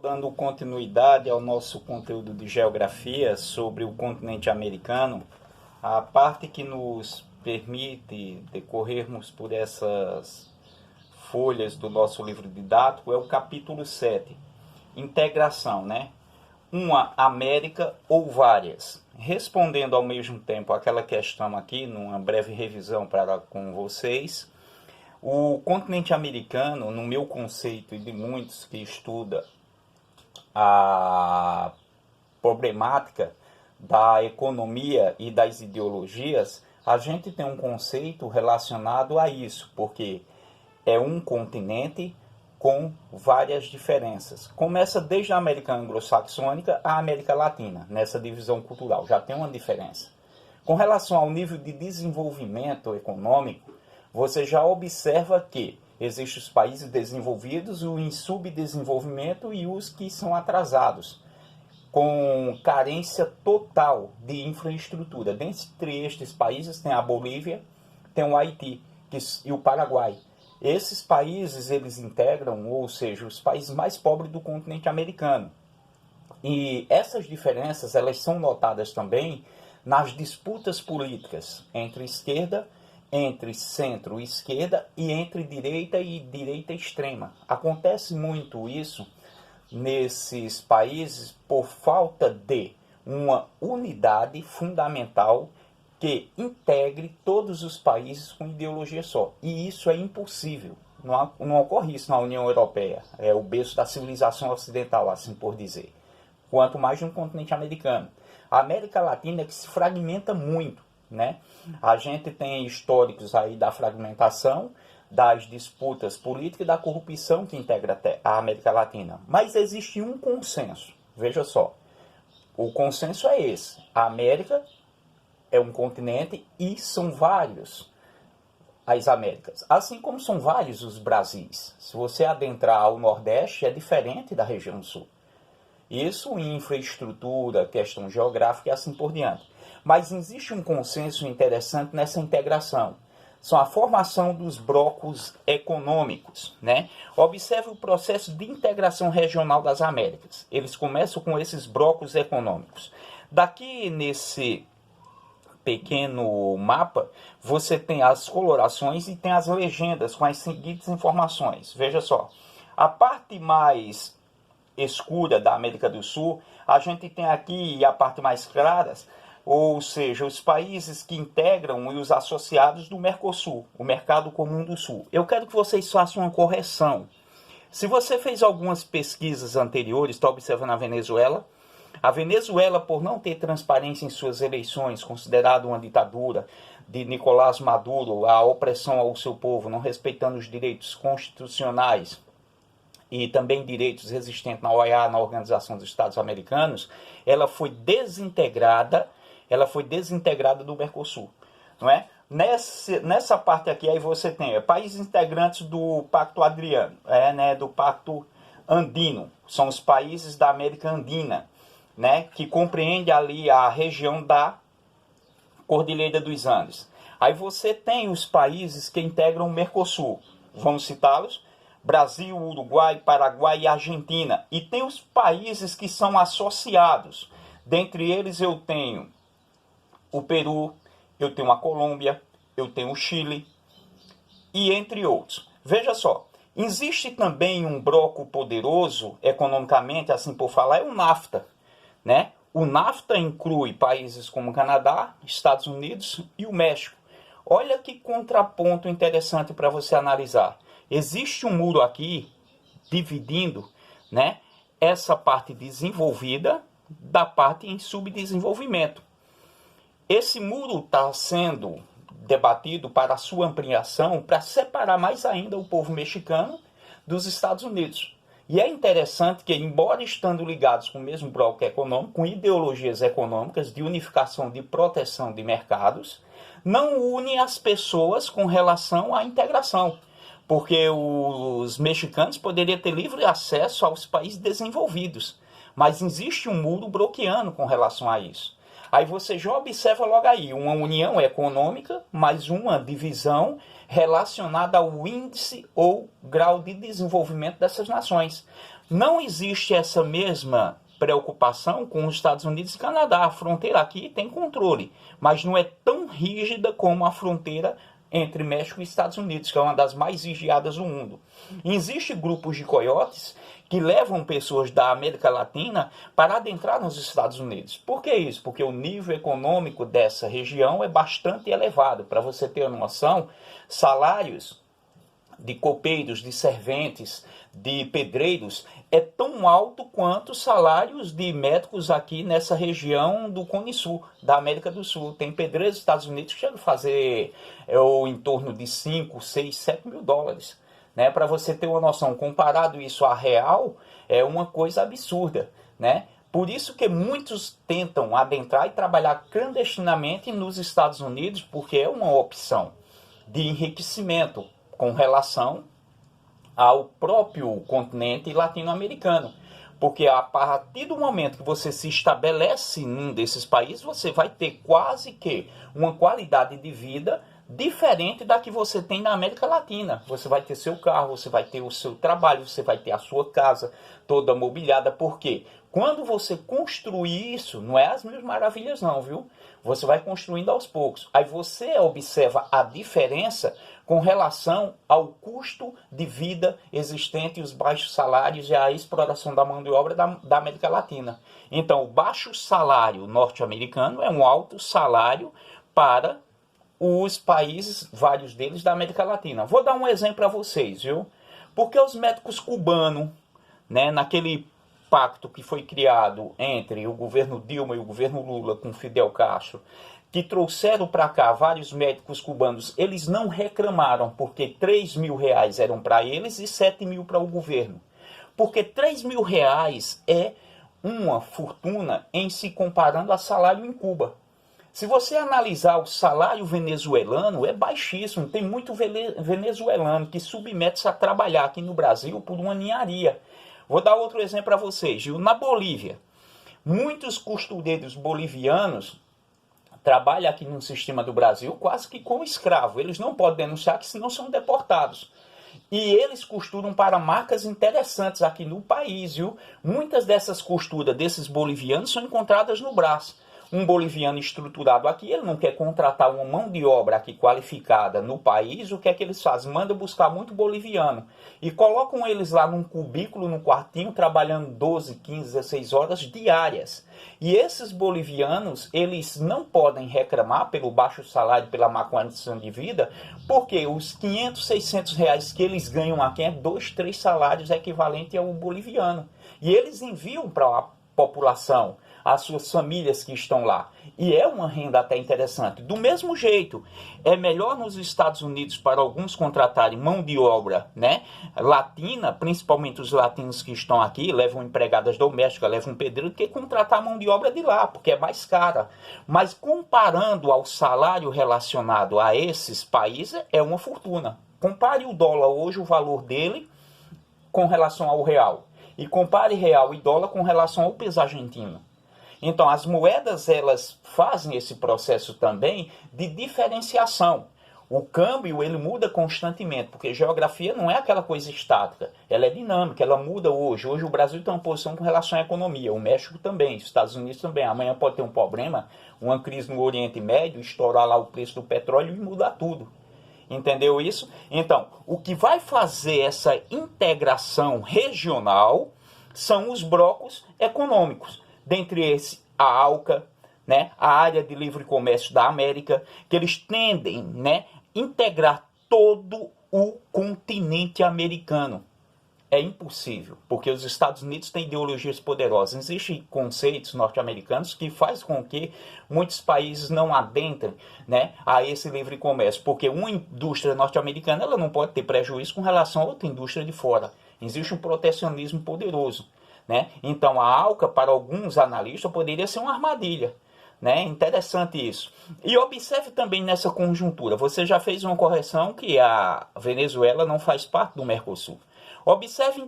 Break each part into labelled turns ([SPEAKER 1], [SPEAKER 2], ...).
[SPEAKER 1] Dando continuidade ao nosso conteúdo de geografia sobre o continente americano, a parte que nos permite decorrermos por essas folhas do nosso livro didático é o capítulo 7, integração, né? Uma América ou várias? Respondendo ao mesmo tempo aquela questão aqui, numa breve revisão para com vocês, o continente americano, no meu conceito e de muitos que estudam a problemática da economia e das ideologias, a gente tem um conceito relacionado a isso, porque é um continente com várias diferenças. Começa desde a América anglo-saxônica à América Latina, nessa divisão cultural, já tem uma diferença. Com relação ao nível de desenvolvimento econômico, você já observa que existem os países desenvolvidos, os em subdesenvolvimento e os que são atrasados, com carência total de infraestrutura. Dentre estes países tem a Bolívia, tem o Haiti e o Paraguai. Esses países eles integram, ou seja, os países mais pobres do continente americano. E essas diferenças elas são notadas também nas disputas políticas entre esquerda, entre centro-esquerda e entre direita e direita extrema. Acontece muito isso nesses países por falta de uma unidade fundamental que integre todos os países com ideologia só. E isso é impossível. Não ocorre isso na União Europeia. É o berço da civilização ocidental, assim por dizer. Quanto mais no continente americano. A América Latina é que se fragmenta muito, né? A gente tem históricos aí da fragmentação, das disputas políticas e da corrupção que integra a América Latina. Mas existe um consenso. Veja só. O consenso é esse. A América é um continente e são vários as Américas. Assim como são vários os Brasis. Se você adentrar ao Nordeste, é diferente da região Sul. Isso em infraestrutura, questão geográfica e assim por diante. Mas existe um consenso interessante nessa integração. São a formação dos blocos econômicos, né? Observe o processo de integração regional das Américas. Eles começam com esses blocos econômicos. Daqui nesse pequeno mapa, você tem as colorações e tem as legendas com as seguintes informações. Veja só, a parte mais escura da América do Sul, a gente tem aqui a parte mais clara, ou seja, os países que integram e os associados do Mercosul, o Mercado Comum do Sul. Eu quero que vocês façam uma correção. Se você fez algumas pesquisas anteriores, está observando a Venezuela, por não ter transparência em suas eleições, considerada uma ditadura de Nicolás Maduro, a opressão ao seu povo, não respeitando os direitos constitucionais e também direitos existentes na OEA, na Organização dos Estados Americanos, ela foi desintegrada do Mercosul, não é? Nessa parte aqui aí você tem países integrantes do Pacto Adriano, do Pacto Andino, são os países da América Andina, né, que compreende ali a região da Cordilheira dos Andes. Aí você tem os países que integram o Mercosul, vamos citá-los: Brasil, Uruguai, Paraguai e Argentina. E tem os países que são associados. Dentre eles eu tenho o Peru, eu tenho a Colômbia, eu tenho o Chile e entre outros. Veja só, existe também um bloco poderoso economicamente, assim por falar, é o NAFTA, né? O NAFTA inclui países como o Canadá, Estados Unidos e o México. Olha que contraponto interessante para você analisar. Existe um muro aqui dividindo, né, essa parte desenvolvida da parte em subdesenvolvimento. Esse muro está sendo debatido para a sua ampliação, para separar mais ainda o povo mexicano dos Estados Unidos. E é interessante que, embora estando ligados com o mesmo bloco econômico, com ideologias econômicas de unificação, de proteção de mercados, não unem as pessoas com relação à integração. Porque os mexicanos poderiam ter livre acesso aos países desenvolvidos. Mas existe um muro bloqueando com relação a isso. Aí você já observa logo aí uma união econômica, mais uma divisão relacionada ao índice ou grau de desenvolvimento dessas nações. Não existe essa mesma preocupação com os Estados Unidos e Canadá. A fronteira aqui tem controle, mas não é tão rígida como a fronteira entre México e Estados Unidos, que é uma das mais vigiadas do mundo. Existem grupos de coiotes que levam pessoas da América Latina para adentrar nos Estados Unidos. Por que isso? Porque o nível econômico dessa região é bastante elevado. Para você ter uma noção, salários de copeiros, de serventes, de pedreiros é tão alto quanto salários de médicos aqui nessa região do Cone Sul, da América do Sul. Tem pedreiros dos Estados Unidos que chegam a fazer em torno de 5, 6, 7 mil dólares. Né? Para você ter uma noção, comparado isso a real, é uma coisa absurda. Né? Por isso que muitos tentam adentrar e trabalhar clandestinamente nos Estados Unidos, porque é uma opção de enriquecimento com relação ao próprio continente latino-americano. Porque a partir do momento que você se estabelece num desses países, você vai ter quase que uma qualidade de vida diferente da que você tem na América Latina. Você vai ter seu carro, você vai ter o seu trabalho, você vai ter a sua casa toda mobiliada. Por quê? Quando você construir isso, não é as mil maravilhas não, viu? Você vai construindo aos poucos. Aí você observa a diferença com relação ao custo de vida existente, os baixos salários e a exploração da mão de obra da América Latina. Então, o baixo salário norte-americano é um alto salário para os países, vários deles, da América Latina. Vou dar um exemplo para vocês, viu? Porque os médicos cubanos, né, naquele pacto que foi criado entre o governo Dilma e o governo Lula com Fidel Castro, que trouxeram para cá vários médicos cubanos, eles não reclamaram, porque 3 mil reais eram para eles e 7 mil para o governo. Porque 3 mil reais é uma fortuna em se comparando a salário em Cuba. Se você analisar o salário venezuelano, é baixíssimo. Tem muito venezuelano que submete-se a trabalhar aqui no Brasil por uma ninharia. Vou dar outro exemplo para vocês. Na Bolívia, muitos costureiros bolivianos trabalham aqui no sistema do Brasil quase que como escravo. Eles não podem denunciar, que senão são deportados. E eles costuram para marcas interessantes aqui no país, viu? Muitas dessas costuras desses bolivianos são encontradas no Brás. Um boliviano estruturado aqui, ele não quer contratar uma mão de obra aqui qualificada no país, o que é que eles fazem? Manda buscar muito boliviano e colocam eles lá num cubículo, num quartinho, trabalhando 12, 15, 16 horas diárias. E esses bolivianos, eles não podem reclamar pelo baixo salário, pela má condição de vida, porque os 500, 600 reais que eles ganham aqui é 2, 3 salários equivalentes ao boliviano. E eles enviam para a população, as suas famílias que estão lá. E é uma renda até interessante. Do mesmo jeito, é melhor nos Estados Unidos para alguns contratarem mão de obra, né, latina, principalmente os latinos que estão aqui, levam empregadas domésticas, levam pedreiro, do que contratar mão de obra de lá, porque é mais cara. Mas comparando ao salário relacionado a esses países, é uma fortuna. Compare o dólar hoje, o valor dele, com relação ao real. E compare real e dólar com relação ao peso argentino. Então, as moedas, elas fazem esse processo também de diferenciação. O câmbio, ele muda constantemente, porque geografia não é aquela coisa estática, ela é dinâmica, ela muda hoje. Hoje o Brasil tem uma posição com relação à economia, o México também, os Estados Unidos também. Amanhã pode ter um problema, uma crise no Oriente Médio, estourar lá o preço do petróleo e mudar tudo. Entendeu isso? Então, o que vai fazer essa integração regional são os blocos econômicos. Dentre esses, a ALCA, né, a Área de Livre Comércio da América, que eles tendem, né, integrar todo o continente americano. É impossível, porque os Estados Unidos têm ideologias poderosas. Existem conceitos norte-americanos que fazem com que muitos países não adentrem, né, a esse livre comércio, porque uma indústria norte-americana ela não pode ter prejuízo com relação a outra indústria de fora. Existe um protecionismo poderoso. Né? Então, a ALCA, para alguns analistas, poderia ser uma armadilha. Né? Interessante isso. E observe também nessa conjuntura. Você já fez uma correção que a Venezuela não faz parte do Mercosul. Observe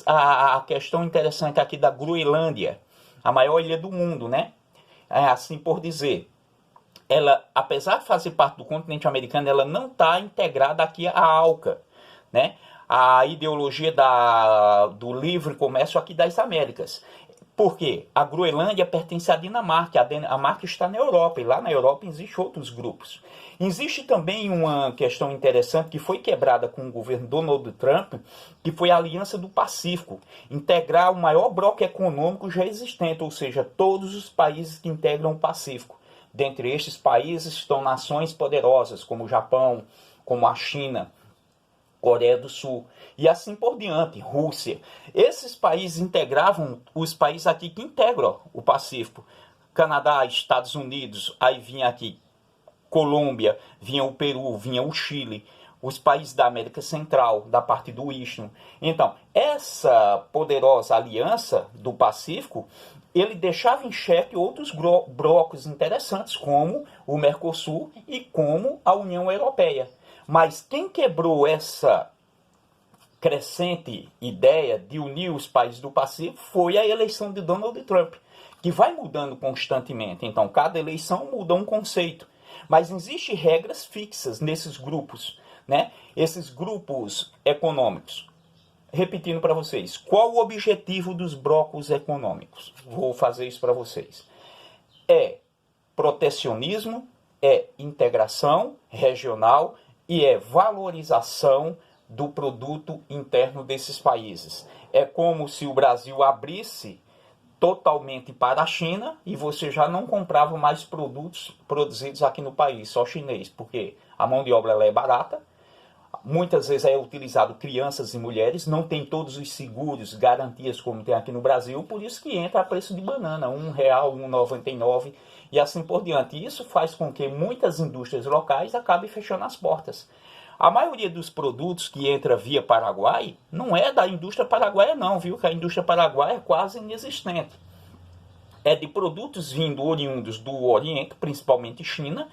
[SPEAKER 1] a questão interessante aqui da Groenlândia, a maior ilha do mundo, né? Assim por dizer. Ela, apesar de fazer parte do continente americano, ela não está integrada aqui à ALCA. Né? a ideologia do livre comércio aqui das Américas. Por quê? A Groenlândia pertence à Dinamarca, a Dinamarca está na Europa, e lá na Europa existem outros grupos. Existe também uma questão interessante que foi quebrada com o governo Donald Trump, que foi a Aliança do Pacífico, integrar o maior bloco econômico já existente, ou seja, todos os países que integram o Pacífico. Dentre estes países estão nações poderosas, como o Japão, como a China, Coreia do Sul, e assim por diante, Rússia. Esses países integravam os países aqui que integram o Pacífico. Canadá, Estados Unidos, aí vinha aqui Colômbia, vinha o Peru, vinha o Chile, os países da América Central, da parte do Istmo. Então, essa poderosa aliança do Pacífico, ele deixava em xeque outros blocos interessantes, como o Mercosul e como a União Europeia. Mas quem quebrou essa crescente ideia de unir os países do Pacífico foi a eleição de Donald Trump, que vai mudando constantemente. Então, cada eleição muda um conceito. Mas existem regras fixas nesses grupos, né? Esses grupos econômicos. Repetindo para vocês, qual o objetivo dos blocos econômicos? Vou fazer isso para vocês. É protecionismo, é integração regional e é valorização do produto interno desses países. É como se o Brasil abrisse totalmente para a China e você já não comprava mais produtos produzidos aqui no país, só chinês, porque a mão de obra ela é barata, muitas vezes é utilizado crianças e mulheres, não tem todos os seguros, garantias como tem aqui no Brasil, por isso que entra a preço de banana, R$1, R$1,99 e assim por diante. Isso faz com que muitas indústrias locais acabem fechando as portas. A maioria dos produtos que entra via Paraguai não é da indústria paraguaia não, viu? Que a indústria paraguaia é quase inexistente. É de produtos vindo oriundos do Oriente, principalmente China,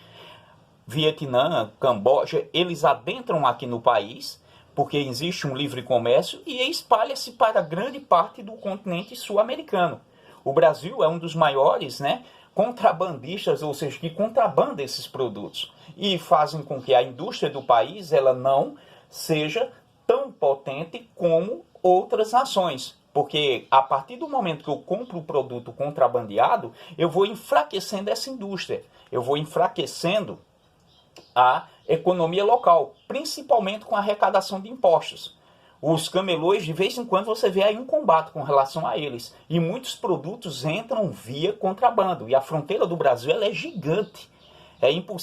[SPEAKER 1] Vietnã, Camboja. Eles adentram aqui no país, porque existe um livre comércio, e espalha-se para grande parte do continente sul-americano. O Brasil é um dos maiores, né, contrabandistas, ou seja, que contrabandam esses produtos e fazem com que a indústria do país ela não seja tão potente como outras nações. Porque a partir do momento que eu compro o produto contrabandeado, eu vou enfraquecendo essa indústria, eu vou enfraquecendo a economia local, principalmente com a arrecadação de impostos. Os camelôs, de vez em quando, você vê aí um combate com relação a eles. E muitos produtos entram via contrabando. E a fronteira do Brasil ela é gigante. É impossível